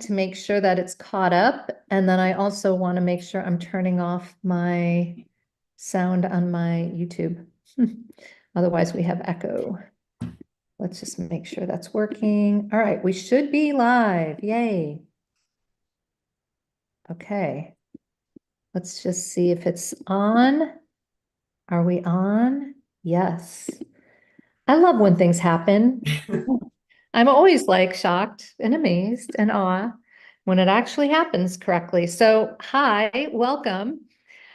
to make sure that it's caught up. And then I also want to make sure I'm turning off my sound on my YouTube. Otherwise we have echo. Let's just make sure that's working. All right, we should be live. Yay. Okay. Let's just see if it's on. Are we on? Yes. I love when things happen. I'm always like shocked and amazed and awe when it actually happens correctly. So, hi, welcome.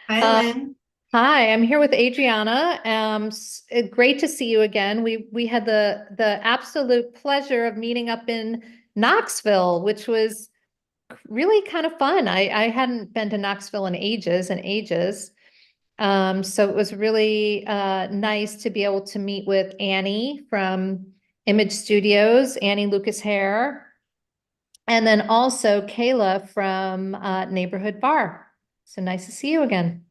Hi, Uh, Lynn. Hi, I'm here with Adriana. Great to see you again. We had the absolute pleasure of meeting up in Knoxville, which was really kind of fun. I hadn't been to Knoxville in ages and ages. So it was really nice to be able to meet with Annie from Image Studios, Annie Lucas Hair, and then also Kayla from Neighborhood Bar. So nice to see you again.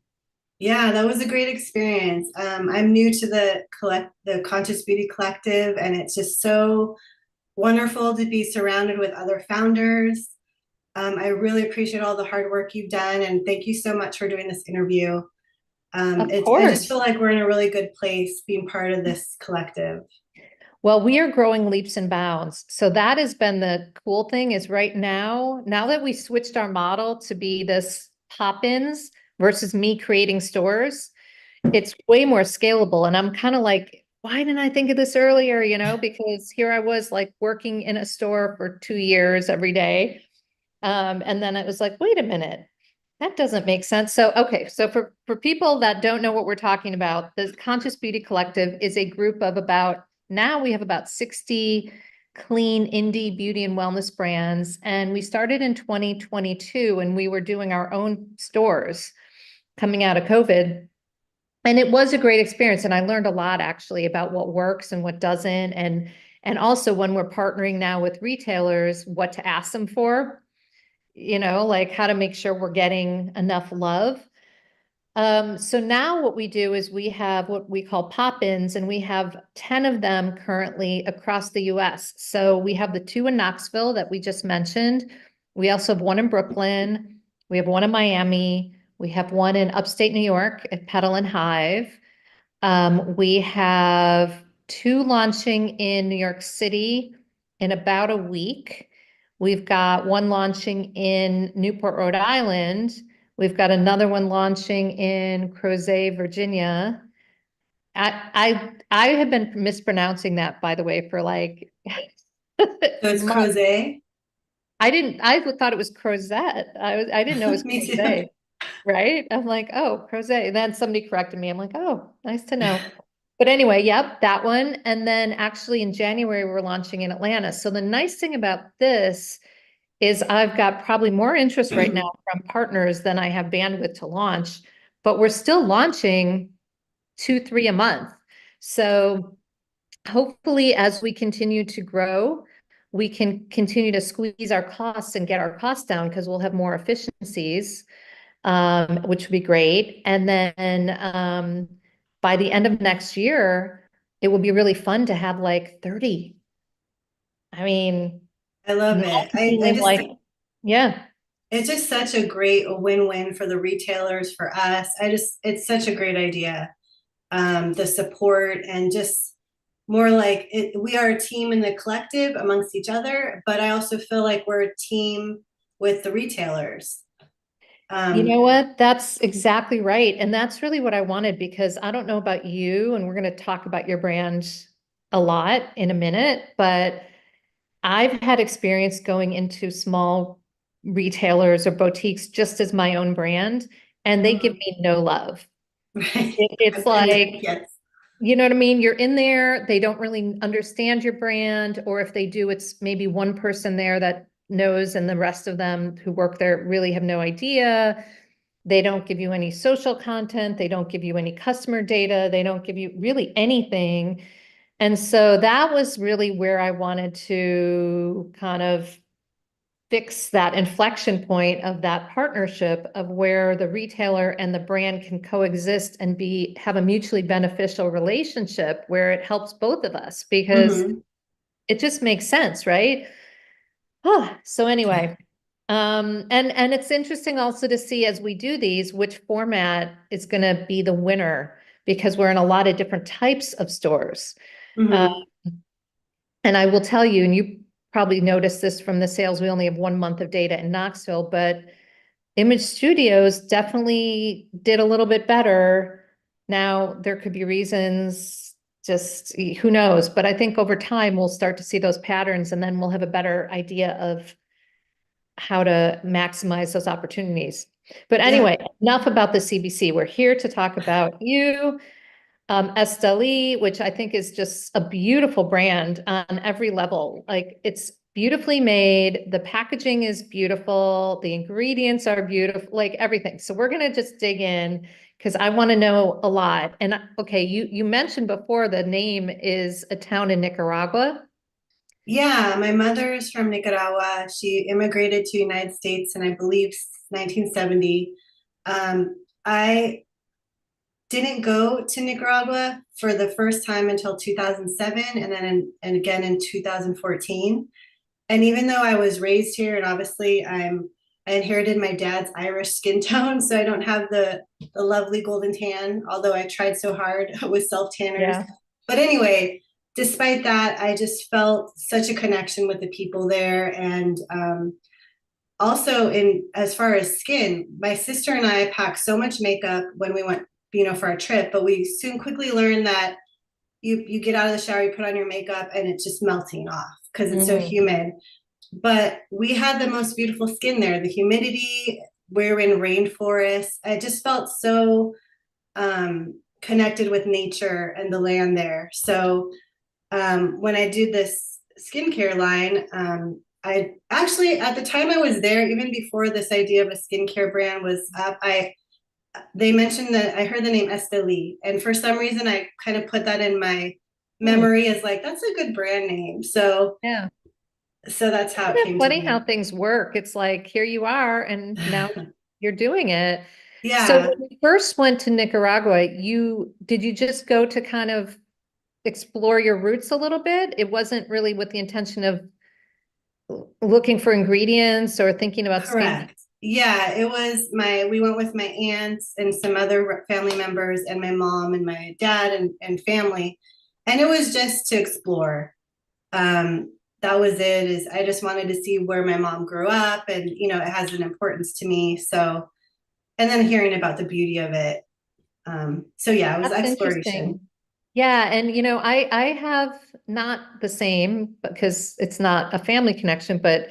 Yeah, that was a great experience. I'm new to the Conscious Beauty Collective, and it's just so wonderful to be surrounded with other founders. I really appreciate all the hard work you've done, and thank you so much for doing this interview. Of I just feel course. like we're in a really good place being part of this collective. Well, we are growing leaps and bounds. So that has been the cool thing is right now that we switched our model to be this pop-ins versus me creating stores, it's way more scalable. And I'm kind of like, why didn't I think of this earlier? Because here I was like working in a store for 2 years every day. And then it was like, wait a minute, that doesn't make sense. So, okay. So for people that don't know what we're talking about, the Conscious Beauty Collective is a group of now we have about 60 clean indie beauty and wellness brands. And we started in 2022 and we were doing our own stores coming out of COVID. And it was a great experience. And I learned a lot actually about what works and what doesn't. And also when we're partnering now with retailers, what to ask them for, like how to make sure we're getting enough love. So now what we do is we have what we call pop-ins, and we have 10 of them currently across the US. So we have the two in Knoxville that we just mentioned. We also have one in Brooklyn. We have one in Miami. We have one in upstate New York at Petal and Hive. We have two launching in New York City in about a week. We've got one launching in Newport, Rhode Island. We've got another one launching in Crozet, Virginia. I have been mispronouncing that, by the way, for like So it's months. Crozet. I thought it was Crozet. I didn't know it was Me too. Crozet, right? I'm like, oh, Crozet. And then somebody corrected me. I'm like, oh, nice to know. But anyway, yep, that one. And then actually in January, we're launching in Atlanta. So the nice thing about this is I've got probably more interest right now from partners than I have bandwidth to launch, but we're still launching 2, 3 a month. So hopefully as we continue to grow, we can continue to squeeze our costs and get our costs down because we'll have more efficiencies, which would be great. And then by the end of next year, it will be really fun to have like 30. I mean, I love not it. I being just like, yeah. It's just such a great win-win for the retailers, for us. It's such a great idea. The support and just more like we are a team in the collective amongst each other, but I also feel like we're a team with the retailers. You know Um, what? That's exactly right. And that's really what I wanted because I don't know about you, and we're going to talk about your brand a lot in a minute, but I've had experience going into small retailers or boutiques just as my own brand, and they give mhm, me no love. right. It's I've been there. like, Yes. you know what I mean? You're in there, they don't really understand your brand, or if they do, it's maybe one person there that knows, and the rest of them who work there really have no idea. They don't give you any social content. They don't give you any customer data. They don't give you really anything. And so that was really where I wanted to kind of fix that inflection point of that partnership of where the retailer and the brand can coexist and have a mutually beneficial relationship where it helps both of us because Hmm. it just makes sense, right? So anyway, and it's interesting also to see as we do these, which format is going to be the winner because we're in a lot of different types of stores. Uh, Hmm. and I will tell you, and you probably noticed this from the sales, we only have 1 month of data in Knoxville, but Image Studios definitely did a little bit better. Now, there could be reasons, just who knows, but I think over time we'll start to see those patterns and then we'll have a better idea of how to maximize those opportunities. But Yeah. anyway, enough about the CBC. We're here to talk about you, ESTELI, which I think is just a beautiful brand on every level. Like it's beautifully made, the packaging is beautiful, the ingredients are beautiful, like everything. So we're gonna just dig in because I want to know a lot. And okay, you mentioned before the name is a town in Nicaragua. Yeah, my mother is from Nicaragua. She immigrated to the United States in, I believe, 1970. I didn't go to Nicaragua for the first time until 2007 and then and again in 2014. And even though I was raised here and obviously I inherited my dad's Irish skin tone, so I don't have the lovely golden tan, although I tried so hard with self tanners. Yeah. But anyway, despite that, I just felt such a connection with the people there. And also in as far as skin, my sister and I packed so much makeup when we went, for our trip, but we soon quickly learned that you get out of the shower, you put on your makeup, and it's just melting off because it's so Mhm. humid. But we had the most beautiful skin there. The humidity, we're in rainforest. I just felt so connected with nature and the land there. So when I did this skincare line, I actually, at the time I was there, even before this idea of a skincare brand was up, they mentioned that I heard the name ESTELI, and for some reason I kind of put that in my Hmm. memory as like that's a good brand name. So Yeah. that's how Isn't it it came to funny how be. things work? It's like, here you are, and now you're doing it. So Yeah, when you first went to Nicaragua, did you just go to kind of explore your roots a little bit? It wasn't really with the intention of looking for ingredients or thinking about skin. correct. Yeah, it was we went with my aunts and some other family members and my mom and my dad and family. And it was just to explore. That was it, is I just wanted to see where my mom grew up and, it has an importance to me. So, and then hearing about the beauty of it. So yeah, it was That's exploration. interesting. Yeah, and I have not the same because it's not a family connection, but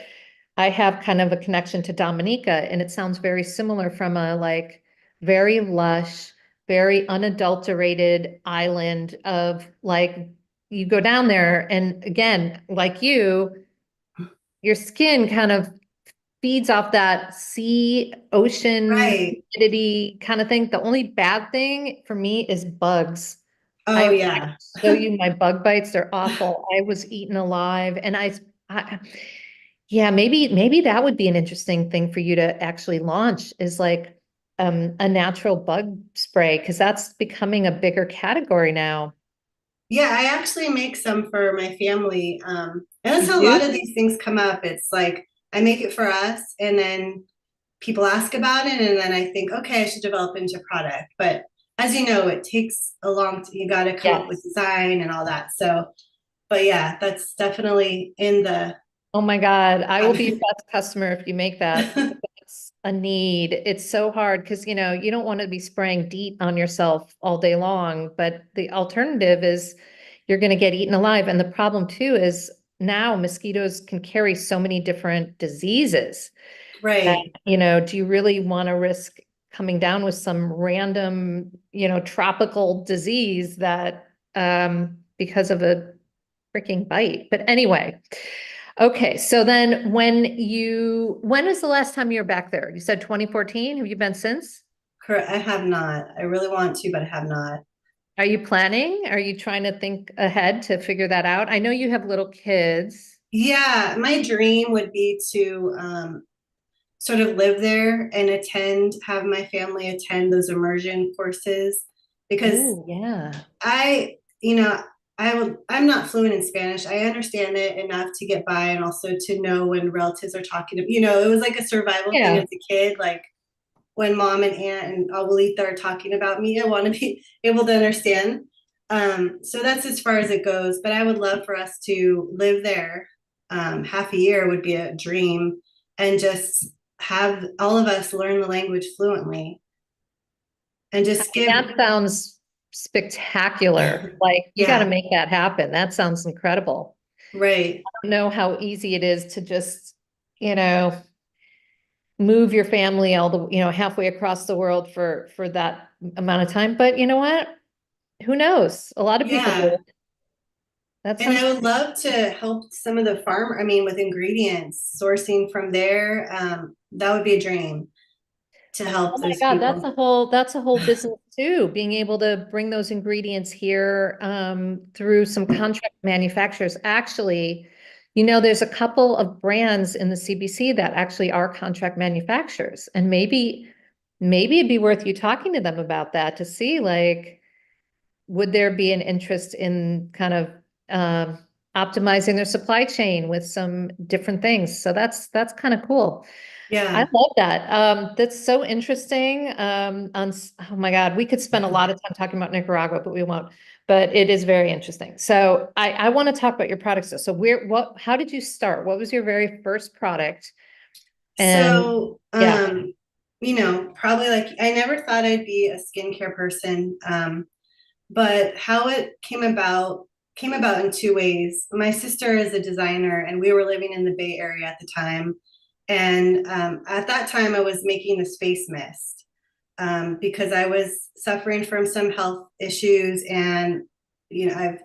I have kind of a connection to Dominica, and it sounds very similar from a like very lush, very unadulterated island of like you go down there and again, like your skin kind of feeds off that sea, ocean, Right. humidity kind of thing. The only bad thing for me is bugs. Oh I yeah. show you my bug bites. They're awful. I was eaten alive and I yeah, maybe that would be an interesting thing for you to actually launch is like a natural bug spray because that's becoming a bigger category now. Yeah, I actually make some for my family. And that's You how a lot of do? these things come up. It's like I make it for us and then people ask about it and then I think, okay, I should develop into a product. But as you know, it takes a you got to come up with Yes. design and all that. So, but yeah, that's definitely in the Oh my God, I will be your best customer if you make that because that's a need. It's so hard because you don't want to be spraying DEET on yourself all day long, but the alternative is you're going to get eaten alive. And the problem too is now mosquitoes can carry so many different diseases that, right. do you really want to risk coming down with some random, tropical disease that because of a freaking bite? But anyway. Okay, so then when was the last time you were back there? You said 2014. Have you been since? Correct. I have not. I really want to, but I have not. Are you planning? Are you trying to think ahead to figure that out? I know you have little kids. Yeah, my dream would be to sort of live there and have my family attend those immersion courses because Oh, yeah. I, you know, I'm not fluent in Spanish. I understand it enough to get by and also to know when relatives are talking to, it was like a survival thing Yeah. as a kid. Like when mom and aunt and abuelita are talking about me, I want to be able to understand. So that's as far as it goes, but I would love for us to live there. Half a year would be a dream, and just have all of us learn the language fluently and just give, That sounds spectacular. Like you got to yeah, make that happen. That sounds incredible. right. I don't know how easy it is to just, you know, move your family all the, halfway across the world for that amount of time. But you know what? Who knows? A lot of people do. Yeah. That And sounds, I would love to help some of the I mean, with ingredients, sourcing from there. That would be a dream to oh help my those God, people. that's a whole business too, being able to bring those ingredients here through some contract manufacturers. Actually, there's a couple of brands in the CBC that actually are contract manufacturers, and maybe it'd be worth you talking to them about that to see like, would there be an interest in kind of optimizing their supply chain with some different things? So that's kind of cool. I Yeah. love that. That's so interesting. Oh my God, we could spend a lot of time talking about Nicaragua, but we won't. But it is very interesting. So I want to talk about your products though. So how did you start? What was your very first product? And So, yeah. probably like I never thought I'd be a skincare person. But how it came about in two ways. My sister is a designer, and we were living in the Bay Area at the time. And at that time, I was making this face mist because I was suffering from some health issues, and I've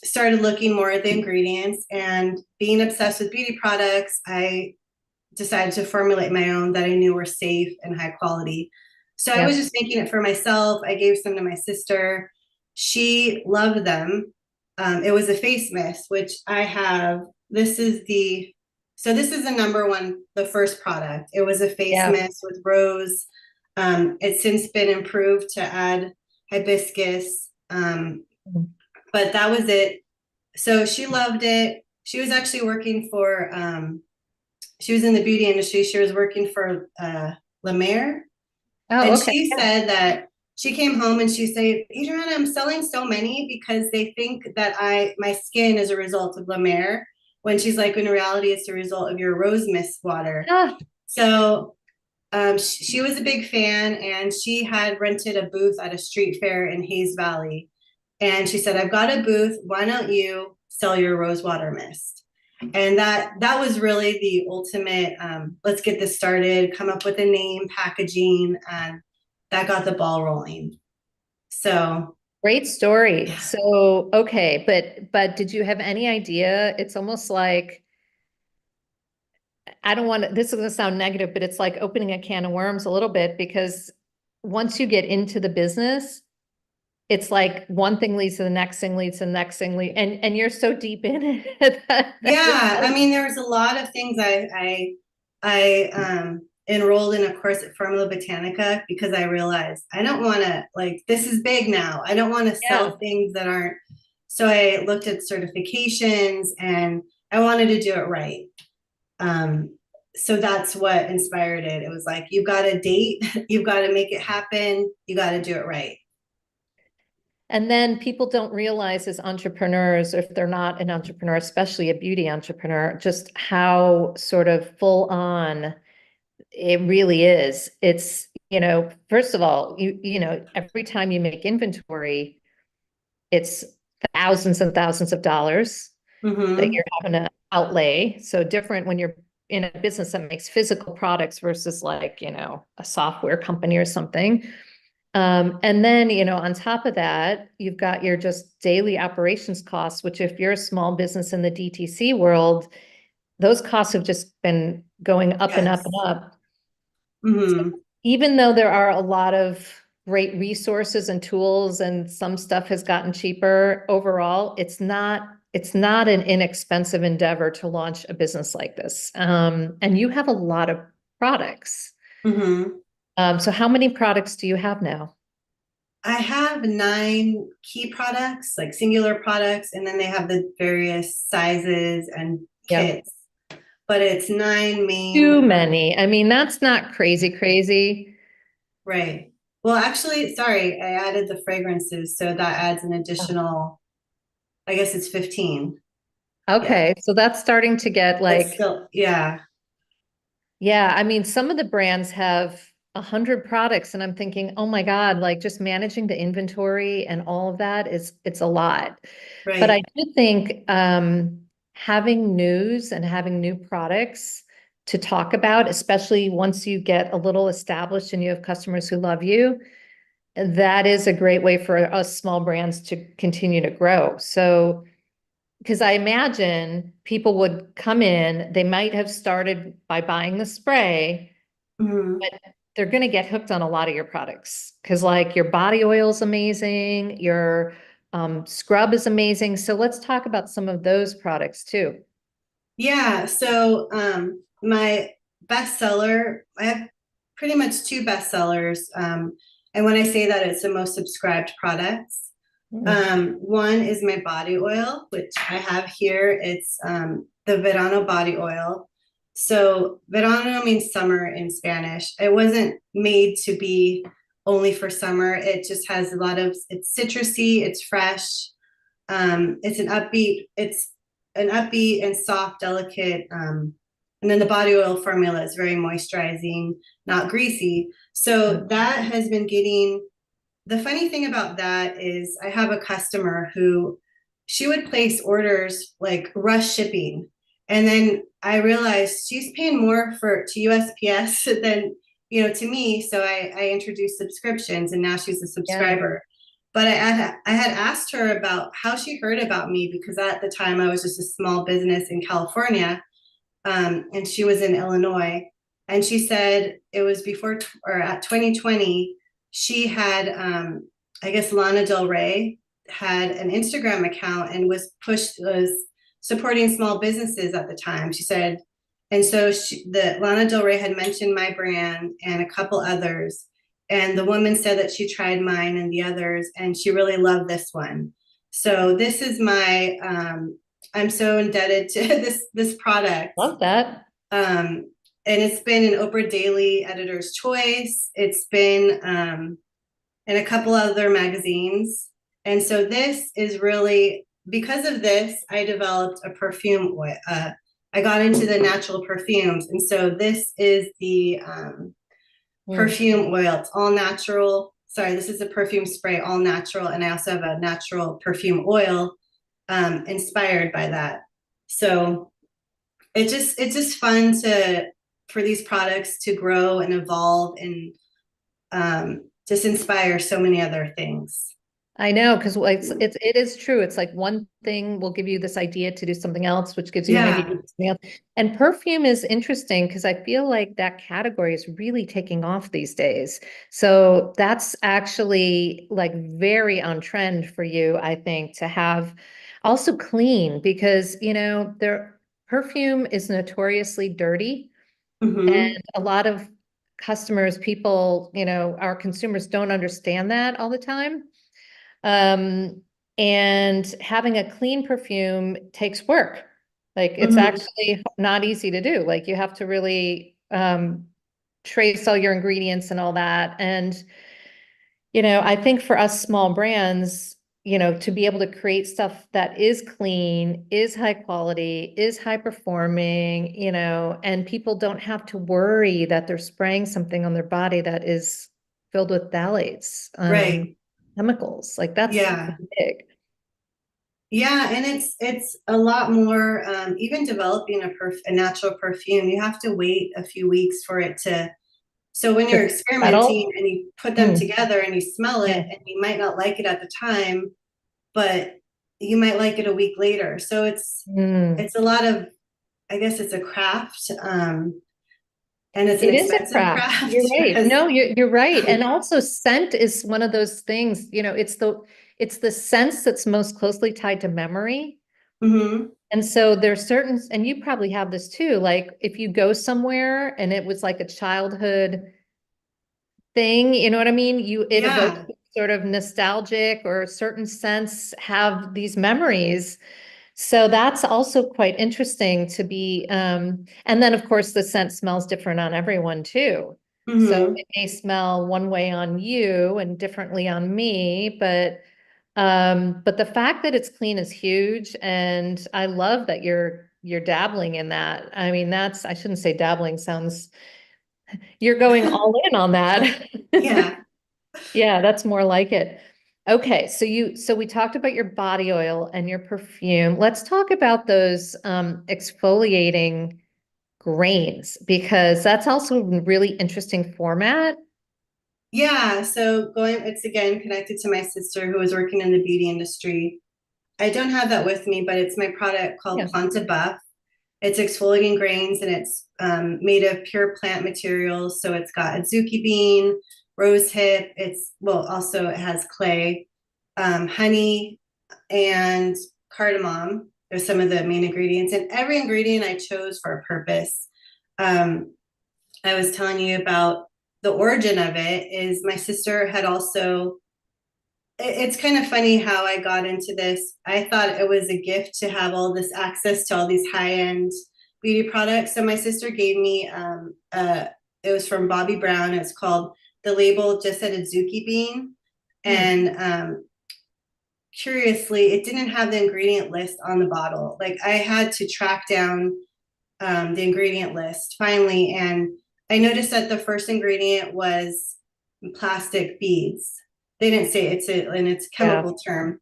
started looking more at the ingredients and being obsessed with beauty products. I decided to formulate my own that I knew were safe and high quality. So I was Yep. just making it for myself. I gave some to my sister. She loved them. It was a face mist, which I have. This is the number one, the first product. It was a face Yeah. mist with rose. It's since been improved to add hibiscus. But that was it. So she loved it. She was actually working for she was in the beauty industry. She was working for La Mer. Oh, And okay. she Yeah. said that she came home and she said, Adriana, I'm selling so many because they think that my skin is a result of La Mer. When she's like, in reality, it's a result of your rose mist water. Ah, So she was a big fan, and she had rented a booth at a street fair in Hayes Valley. And she said, I've got a booth. Why don't you sell your rose water mist? And that was really the ultimate, let's get this started, come up with a name, packaging, and that got the ball rolling. So great story. yeah. So, okay, but did you have any idea? It's almost like I don't want to, this is going to sound negative, but it's like opening a can of worms a little bit because once you get into the business, it's like one thing leads to the next thing leads to the next thing and you're so deep in it that it's Yeah, I like, mean, there was a lot of things I enrolled in a course at Formula Botanica because I realized I don't want to, like, this is big now. I don't want to yeah. sell things that aren't. So I looked at certifications, and I wanted to do it right. Um, so that's what inspired it. It was like, you've got a date, you've got to make it happen, you got to do it right. And then people don't realize as entrepreneurs, or if they're not an entrepreneur, especially a beauty entrepreneur, just how sort of full on it really is. It's, first of all, every time you make inventory, it's thousands and thousands of dollars that Mm-hmm. you're having to outlay. So different when you're in a business that makes physical products versus like, a software company or something. And then, on top of that, you've got your just daily operations costs, which if you're a small business in the DTC world, those costs have just been going up and up and Yes. up. Mm-hmm. Even though there are a lot of great resources and tools and some stuff has gotten cheaper overall, it's not an inexpensive endeavor to launch a business like this. And you have a lot of products. Mm-hmm. So how many products do you have now? I have 9 key products, like singular products, and then they have the various sizes and Yep. kits. But it's 9 main, Too many. I mean, that's not crazy, crazy. right. Well, actually, sorry, I added the fragrances, so that adds an additional, I guess it's 15. Yeah. Okay, so that's starting to get That's like, still, yeah, yeah, I mean, some of the brands have 100 products and I'm thinking, oh my God, like just managing the inventory and all of that it's a lot. But I right. do think having news and having new products to talk about, especially once you get a little established and you have customers who love you, that is a great way for us small brands to continue to grow. So because I imagine people would come in, they might have started by buying the spray, Mhm. but they're going to get hooked on a lot of your products because like your body oil is amazing, your scrub is amazing. So let's talk about some of those products too. Yeah, so my bestseller, I have pretty much 2 bestsellers. And when I say that, it's the most subscribed products. Mm. One is my body oil, which I have here. It's the Verano body oil. So Verano means summer in Spanish. It wasn't made to be only for summer. It just has a lot of, it's citrusy, it's fresh. It's an upbeat and soft, delicate. And then the body oil formula is very moisturizing, not greasy. So that has been getting, the funny thing about that is I have a customer who she would place orders like rush shipping. And then I realized she's paying more for to USPS than, to me. So I introduced subscriptions and now she's a Yeah. subscriber. But I had asked her about how she heard about me because at the time I was just a small business in California, and she was in Illinois. And she said it was before or at 2020, she had, I guess Lana Del Rey had an Instagram account and was supporting small businesses at the time. She said, and so the Lana Del Rey had mentioned my brand and a couple others. And the woman said that she tried mine and the others, and she really loved this one. So this is my, I'm so indebted to this product. Love that. And it's been an Oprah Daily Editor's Choice. It's been in a couple other magazines. And so this is really, because of this, I developed a perfume oil. I got into the natural perfumes. And so this is the Mm. perfume oil. It's all natural. Sorry, this is a perfume spray, all natural. And I also have a natural perfume oil inspired by that. So it's just fun to for these products to grow and evolve and just inspire so many other things. I know, because it is true. It's like one thing will give you this idea to do something else, which gives you maybe Yeah. something else. And perfume is interesting because I feel like that category is really taking off these days. So that's actually like very on trend for you, I think, to have also clean because, their perfume is notoriously dirty Mm-hmm. and a lot of customers, people, our consumers don't understand that all the time. Um, and having a clean perfume takes work. Like it's Mm-hmm. actually not easy to do. Like you have to really trace all your ingredients and all that. And, I think for us small brands, to be able to create stuff that is clean, is high quality, is high performing, and people don't have to worry that they're spraying something on their body that is filled with phthalates, Right. chemicals. Like that's Yeah. big. Yeah, and it's a lot more. Even developing a natural perfume, you have to wait a few weeks for it to. So when you're To experimenting settle. and you put them Hmm. together and you smell it, Yeah. and you might not like it at the time, but you might like it a week later. So Mm. it's a lot of, I guess it's a craft, and it's an It is a expensive craft. craft You're right. because. No, you're right. And also scent is one of those things, it's the sense that's most closely tied to memory. Mhm. And so there's certain, and you probably have this too, like if you go somewhere and it was like a childhood thing, you know what I mean? It evokes Yeah, sort of nostalgic or a certain sense have these memories. So that's also quite interesting to be, and then of course the scent smells different on everyone too. So Hmm. it may smell one way on you and differently on me, but the fact that it's clean is huge, and I love that you're dabbling in that. I mean, that's, I shouldn't say dabbling, sounds, you're going all in on that. Yeah. Yeah, that's more like it. Okay, so we talked about your body oil and your perfume. Let's talk about those exfoliating grains, because that's also a really interesting format. Yeah. So going, it's again connected to my sister who was working in the beauty industry. I don't have that with me, but it's my product called Yeah. Planta Buff. It's exfoliating grains and it's made of pure plant materials. So it's got adzuki bean, rose hip. It's, well, also it has clay, honey, and cardamom. There's some of the main ingredients, and every ingredient I chose for a purpose. Um, I was telling you about the origin of it is my sister had also, it's kind of funny how I got into this. I thought it was a gift to have all this access to all these high-end beauty products. So my sister gave me it was from Bobbi Brown. It's called, the label just said adzuki bean. Hmm. And curiously, it didn't have the ingredient list on the bottle. Like I had to track down the ingredient list finally, and I noticed that the first ingredient was plastic beads. They didn't say it's a, and it's a Yeah, chemical term.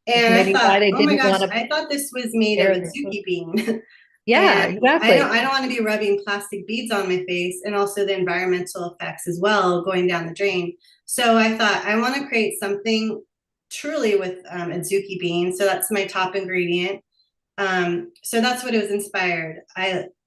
it's And I maybe why thought, they oh my didn't gosh, want to I thought this was made of share their. adzuki bean. Yeah, And exactly. I don't want to be rubbing plastic beads on my face, and also the environmental effects as well going down the drain. So I thought I want to create something truly with adzuki bean. So that's my top ingredient. So that's what it was inspired.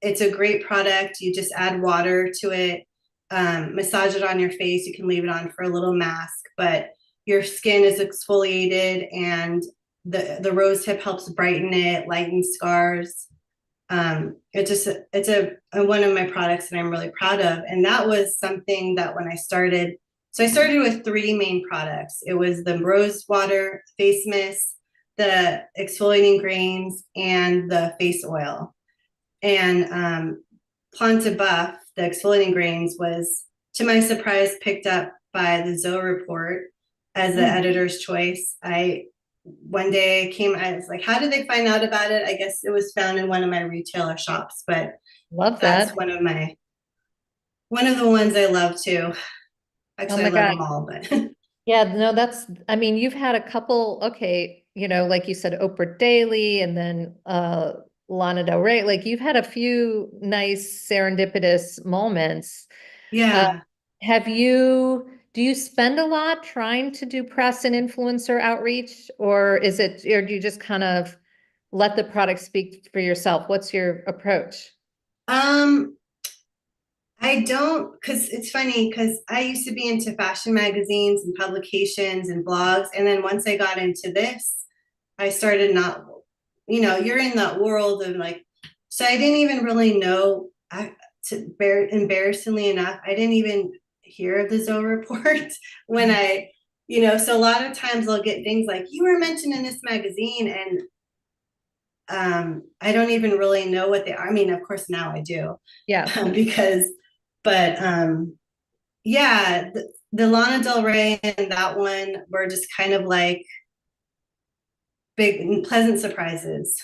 It's a great product. You just add water to it, massage it on your face. You can leave it on for a little mask, but your skin is exfoliated, and the rose hip helps brighten it, lighten scars. It's a one of my products that I'm really proud of, and that was something that when I started. So I started with three main products. It was the rose water face mist, the exfoliating grains, and the face oil. And Planta Buff, the exfoliating grains, was, to my surprise, picked up by the Zoe Report as the Mm, editor's choice. I One day I was like, how did they find out about it? I guess it was found in one of my retailer shops, but love that's that. one of the ones I love too. Oh Actually, I my love God. them all, but Yeah, no, that's, I mean, you've had a couple, okay, like you said, Oprah Daily and then Lana Del Rey, like you've had a few nice serendipitous moments. Uh, yeah. do you spend a lot trying to do press and influencer outreach, or do you just kind of let the product speak for yourself? What's your approach? Um, I don't, because it's funny, because I used to be into fashion magazines and publications and blogs. And then once I got into this, I started not, you're in that world of like, so I didn't even really know, embarrassingly enough, I didn't even hear of the Zoe report when so a lot of times I'll get things like, you were mentioned in this magazine, and I don't even really know what they are. I mean, of course now I do, Yeah. because, but yeah, the Lana Del Rey and that one were just kind of like big pleasant surprises.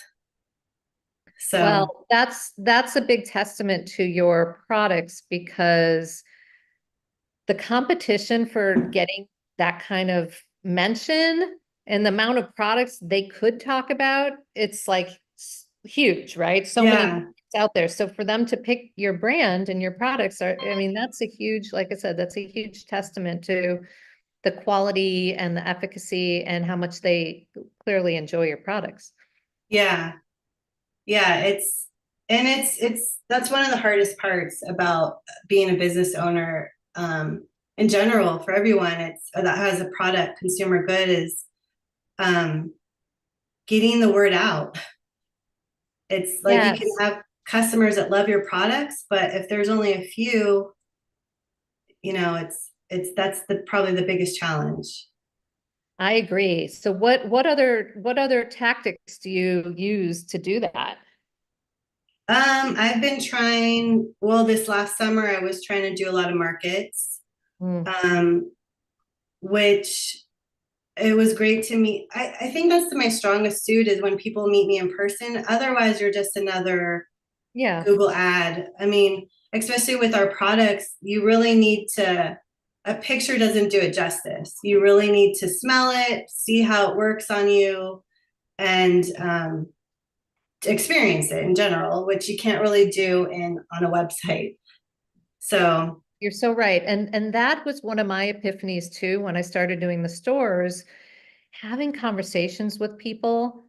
So Well, that's a big testament to your products, because the competition for getting that kind of mention and the amount of products they could talk about, it's like huge, right? So many yeah, products out there. So for them to pick your brand and your products are, I mean, that's a huge, like I said, that's a huge testament to the quality and the efficacy and how much they clearly enjoy your products. yeah, yeah. It's that's one of the hardest parts about being a business owner, in general, for everyone. It's that has a product, consumer good, is um, getting the word out. It's like you can Yes. have customers that love your products, but if there's only a few, it's that's the probably the biggest challenge. I agree. So what other tactics do you use to do that? I've been trying, well, this last summer I was trying to do a lot of markets, Mm, um, which it was great to meet. I think that's my strongest suit is when people meet me in person. Otherwise, you're just another yeah, Google ad. I mean, especially with our products, you really need to, a picture doesn't do it justice. You really need to smell it, see how it works on you, and experience it in general, which you can't really do in on a website. So, you're so right. And that was one of my epiphanies too when I started doing the stores, having conversations with people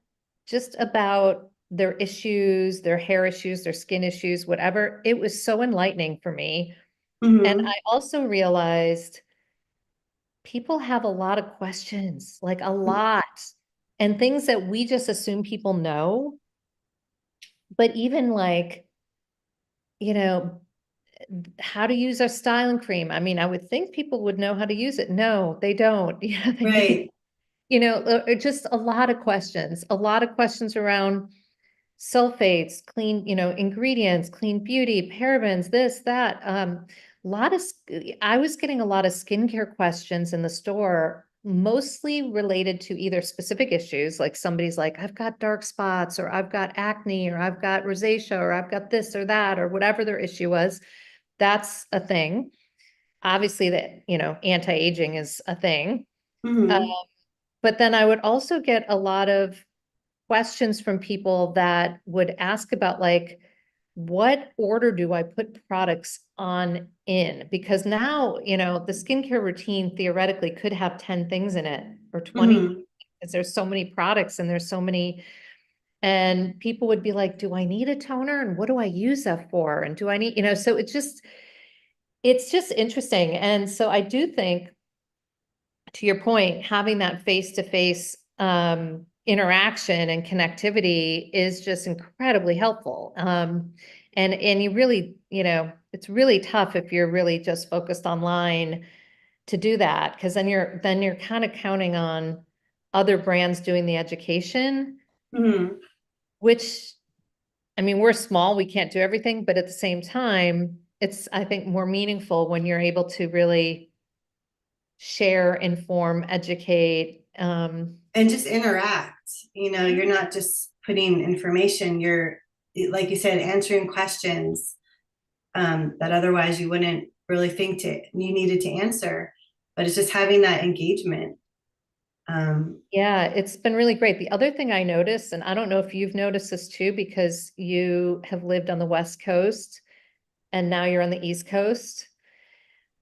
just about their issues, their hair issues, their skin issues, whatever. It was so enlightening for me. And mhm, I also realized people have a lot of questions, like a lot, and things that we just assume people know. But even like, you know, how to use a styling cream. I mean, I would think people would know how to use it. No, they don't. Yeah, right. just a lot of questions around sulfates, clean, ingredients, clean beauty, parabens, this, that. I was getting a lot of skincare questions in the store, mostly related to either specific issues, like somebody's like, I've got dark spots, or I've got acne, or I've got rosacea, or I've got this or that, or whatever their issue was. That's a thing. Obviously, that, anti-aging is a thing. Uh, Mhm, but then I would also get a lot of questions from people that would ask about like, what order do I put products on in? Because now, the skincare routine theoretically could have 10 things in it or 20, mhm. because there's so many products and there's so many, and people would be like, do I need a toner? And what do I use that for? And do I need, so it's just interesting. And so I do think, to your point, having that face-to-face interaction and connectivity is just incredibly helpful. And you really, it's really tough if you're really just focused online to do that, because then you're kind of counting on other brands doing the education, Mhm. which, I mean, we're small, we can't do everything, but at the same time, it's, I think, more meaningful when you're able to really share, inform, educate. And just interact. You're not just putting information, you're, like you said, answering questions that otherwise you wouldn't really think you needed to answer. But it's just having that engagement. Yeah, it's been really great. The other thing I noticed, and I don't know if you've noticed this too, because you have lived on the West Coast and now you're on the East Coast.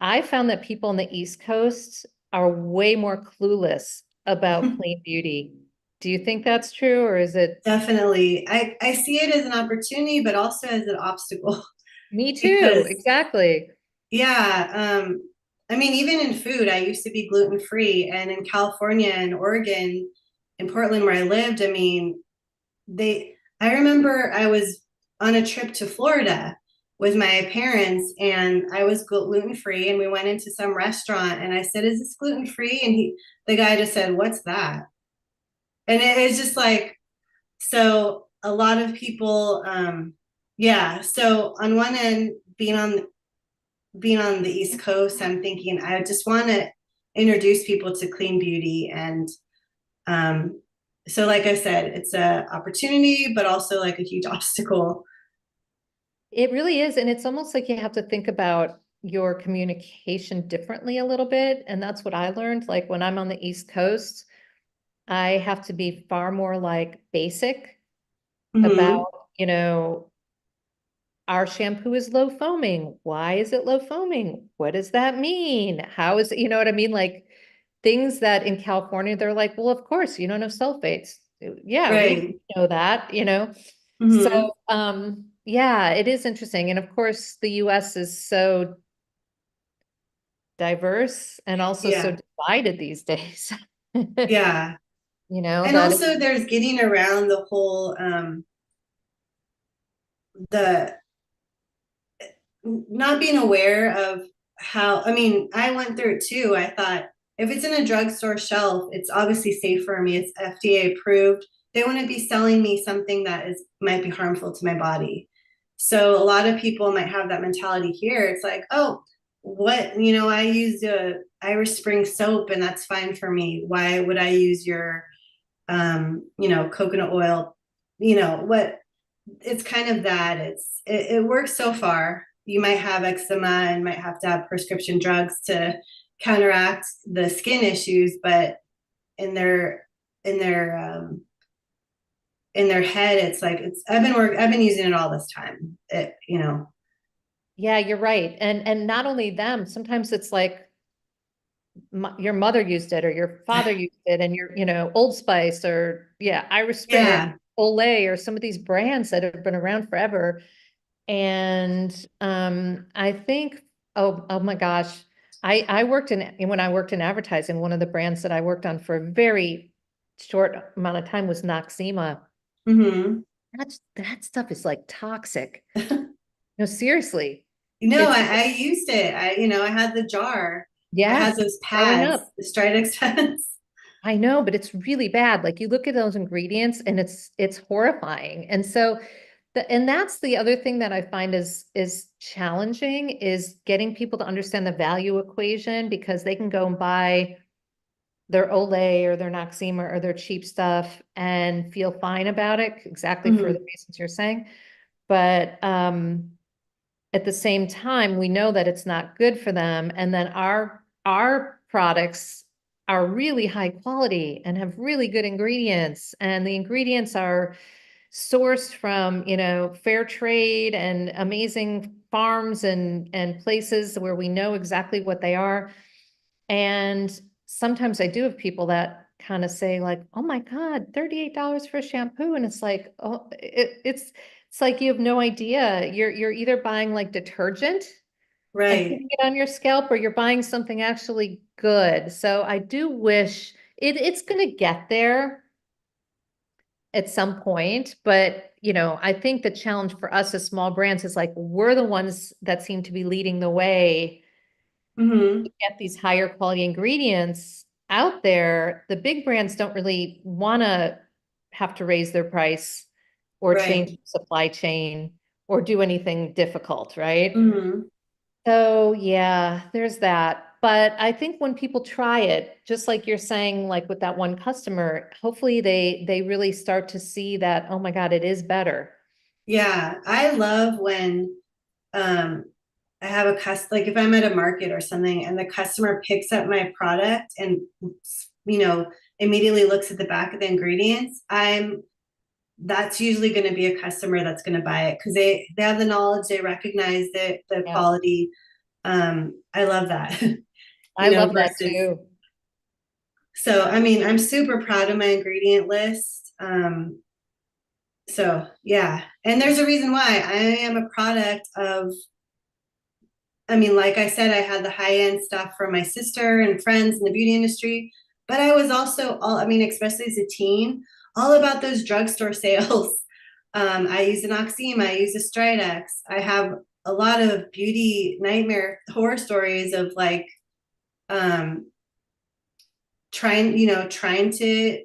I found that people on the East Coast are way more clueless about clean beauty. Do you think that's true, or is it? Definitely. I see it as an opportunity, but also as an obstacle Me too, because, exactly. yeah, I mean, even in food, I used to be gluten free, and in California and Oregon, in Portland, where I lived, I mean, I remember I was on a trip to Florida with my parents, and I was gluten free, and we went into some restaurant, and I said, "Is this gluten free?" And the guy just said, "What's that?" And it's just like, so a lot of people, yeah. So on one end, being on the East Coast, I'm thinking I just want to introduce people to clean beauty, and um, so like I said, it's a opportunity, but also like a huge obstacle. It really is. And it's almost like you have to think about your communication differently a little bit. And that's what I learned. Like when I'm on the East Coast, I have to be far more like basic Mm-hmm. about, our shampoo is low foaming. Why is it low foaming? What does that mean? How is it, you know what I mean? Like things that in California, they're like, well, of course, you don't know sulfates. Yeah, we Right. know that. So, Mm-hmm. yeah, it is interesting. And of course, the US is so diverse and also so Yeah. divided these days. Yeah. And That also there's getting around the whole the not being aware of how, I mean, I went through it too. I thought if it's in a drugstore shelf, it's obviously safe for me. It's FDA approved. They wouldn't be selling me something that is might be harmful to my body. So a lot of people might have that mentality here. It's like, oh, what, I use a Irish Spring soap and that's fine for me. Why would I use your coconut oil? What it's kind of that. It works so far. You might have eczema and might have to have prescription drugs to counteract the skin issues, but in their in their in their head, it's like I've been using it all this time. Yeah, you're right. And not only them, sometimes it's like your mother used it or your father used it and Old Spice or Irish Spring or Yeah. Olay or some of these brands that have been around forever. And I think, oh my gosh, I worked when I worked in advertising, one of the brands that I worked on for a very short amount of time was Noxzema. Mm-hmm. That stuff is like toxic. No, seriously. I used it. I had the jar. I had Yes, those growing pads, up. the Stridex pads. I know, but it's really bad. Like you look at those ingredients and it's horrifying. And so and that's the other thing that I find is challenging is getting people to understand the value equation because they can go and buy their Olay or their Noxzema or their cheap stuff and feel fine about it exactly for the Mm-hmm. reasons you're saying. But at the same time, we know that it's not good for them. And then our products are really high quality and have really good ingredients. And the ingredients are sourced from, fair trade and amazing farms and places where we know exactly what they are. And sometimes I do have people that kind of say like, oh my God, $38 for shampoo. And it's like, oh, it's like you have no idea. You're either buying like detergent and Right. putting it on your scalp or you're buying something actually good. So I do wish it's gonna get there at some point, but I think the challenge for us as small brands is like we're the ones that seem to be leading the way Mm-hmm. get these higher quality ingredients out there. The big brands don't really want to have to raise their price or change Right. the supply chain or do anything difficult, right? Mm-hmm. So yeah, there's that. But I think when people try it, just like you're saying, like with that one customer, hopefully they really start to see that, oh my God, it is better. Yeah. I love when um I have a like if I'm at a market or something and the customer picks up my product and you know immediately looks at the back of the ingredients, that's usually going to be a customer that's going to buy it because they have the knowledge, they recognize the Yeah, quality. I love that. I love that Versus, too. so I mean, I'm super proud of my ingredient list. So yeah, and there's a reason why I am a product of, I mean, like I said, I had the high end stuff from my sister and friends in the beauty industry, but I was also I mean, especially as a teen, all about those drugstore sales. I use an Noxzema, I use a Stridex. I have a lot of beauty nightmare horror stories of like um, trying to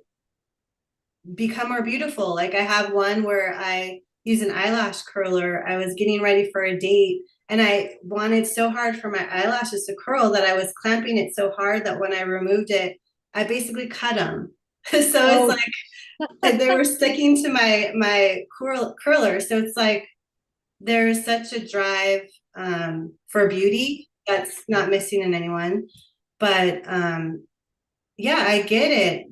become more beautiful. Like I have one where I use an eyelash curler. I was getting ready for a date and I wanted so hard for my eyelashes to curl that I was clamping it so hard that when I removed it, I basically cut them. So it's Oh, like they were sticking to my curler. So it's like there's such a drive for beauty that's not missing in anyone. But yeah, I get it.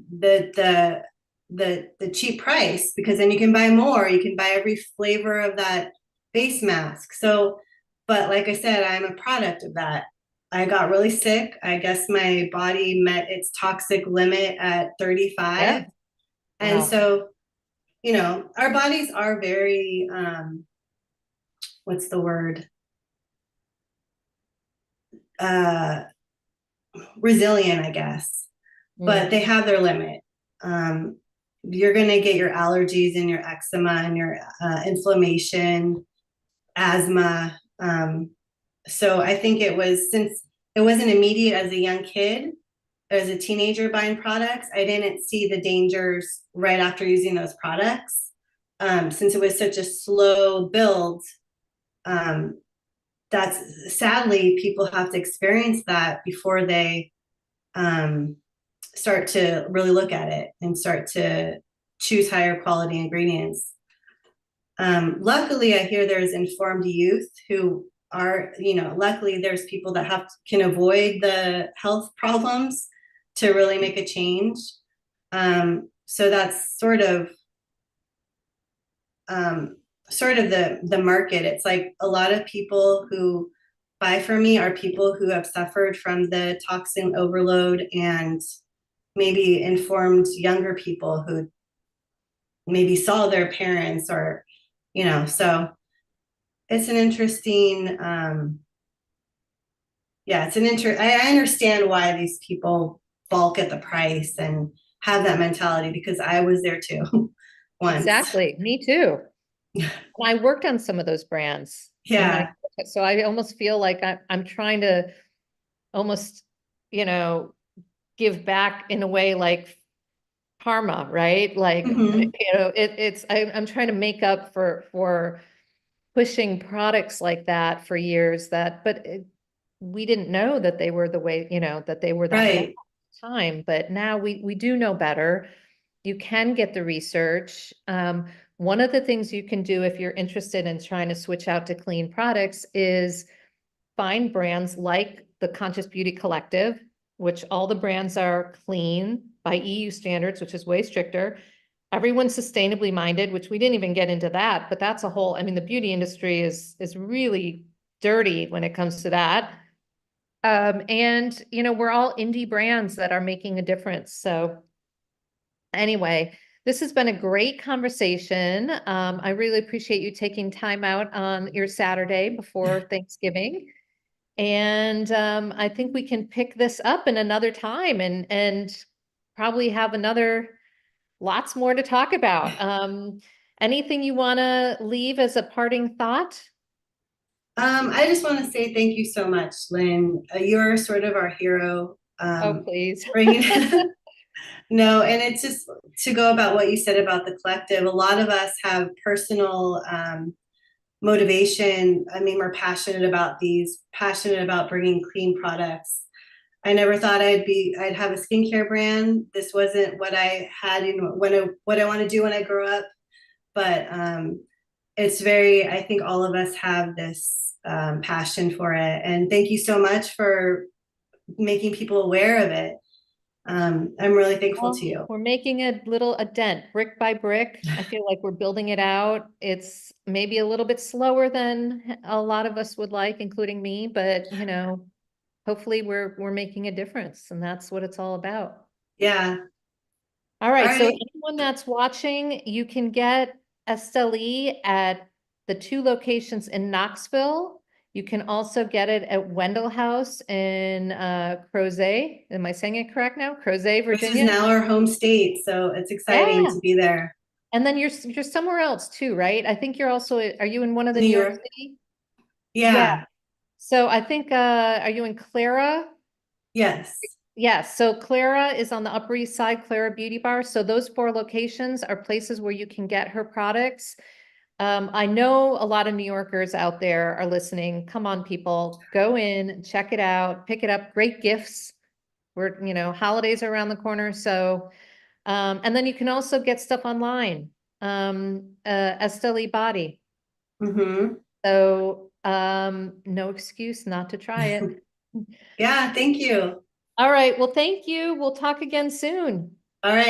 The cheap price because then you can buy more. You can buy every flavor of that face mask. So, but like I said, I'm a product of that. I got really sick. I guess my body met its toxic limit at 35. yeah. And Wow. so, our bodies are very what's the word? Uh resilient, I guess. But Mm. they have their limit. Um, you're going to get your allergies and your eczema and your inflammation, asthma. So I think it was since it wasn't immediate as a young kid, as a teenager buying products, I didn't see the dangers right after using those products. Since it was such a slow build, um, that's sadly people have to experience that before they start to really look at it and start to choose higher quality ingredients. Luckily, I hear there's informed youth who are, luckily there's people that can avoid the health problems to really make a change. So that's sort of the market. It's like a lot of people who buy from me are people who have suffered from the toxin overload, and maybe informed younger people who maybe saw their parents, or so it's an interesting yeah, I understand why these people balk at the price and have that mentality, because I was there too once. Exactly. Me too. And I worked on some of those brands in my, Yeah. so I almost feel like I'm trying to almost, give back in a way like karma, right? Like, Hmm. I'm trying to make up for pushing products like that for years but we didn't know that they were the way, that they were that bad at Right. the time, but now we do know better. You can get the research. One of the things you can do if you're interested in trying to switch out to clean products is find brands like the Conscious Beauty Collective, which all the brands are clean by EU standards, which is way stricter. Everyone's sustainably minded, which we didn't even get into that, but that's a whole, I mean, the beauty industry is really dirty when it comes to that. And we're all indie brands that are making a difference. So anyway, this has been a great conversation. I really appreciate you taking time out on your Saturday before Thanksgiving. And I think we can pick this up in another time and probably have lots more to talk about. Anything you want to leave as a parting thought? I just want to say thank you so much, Lynn. You're sort of our hero. Oh, please. Bringing No, and it's just to go about what you said about the collective. A lot of us have personal motivation. I mean, we're passionate about bringing clean products. I never thought I'd have a skincare brand. This wasn't what I had, what I want to do when I grow up. But I think all of us have this passion for it. And thank you so much for making people aware of it. I'm really thankful Well, to you. we're making a dent, brick by brick. I feel like we're building it out. It's maybe a little bit slower than a lot of us would like, including me, but hopefully we're making a difference, and that's what it's all about. Yeah. All All right, so right. anyone that's watching, you can get ESTELI at the 2 locations in Knoxville. You can also get it at Wendell House in Crozet. Am I saying it correct now? Crozet, This is Virginia? now our home state, so it's exciting Yeah. to be there. And then you're somewhere else too, right? I think you're also, are you in one of the New New York York. City? Yeah. Yeah. So I think, are you in Clara? Yes. Yes, so Clara is on the Upper East Side, Clara Beauty Bar. So those 4 locations are places where you can get her products. I know a lot of New Yorkers out there are listening. Come on, people, go in, check it out, pick it up. Great gifts. Holidays are around the corner. So, and then you can also get stuff online. Esteli Body. Mm-hmm. So, no excuse not to try it. Yeah. Thank you. All right. Well, thank you. We'll talk again soon. All right.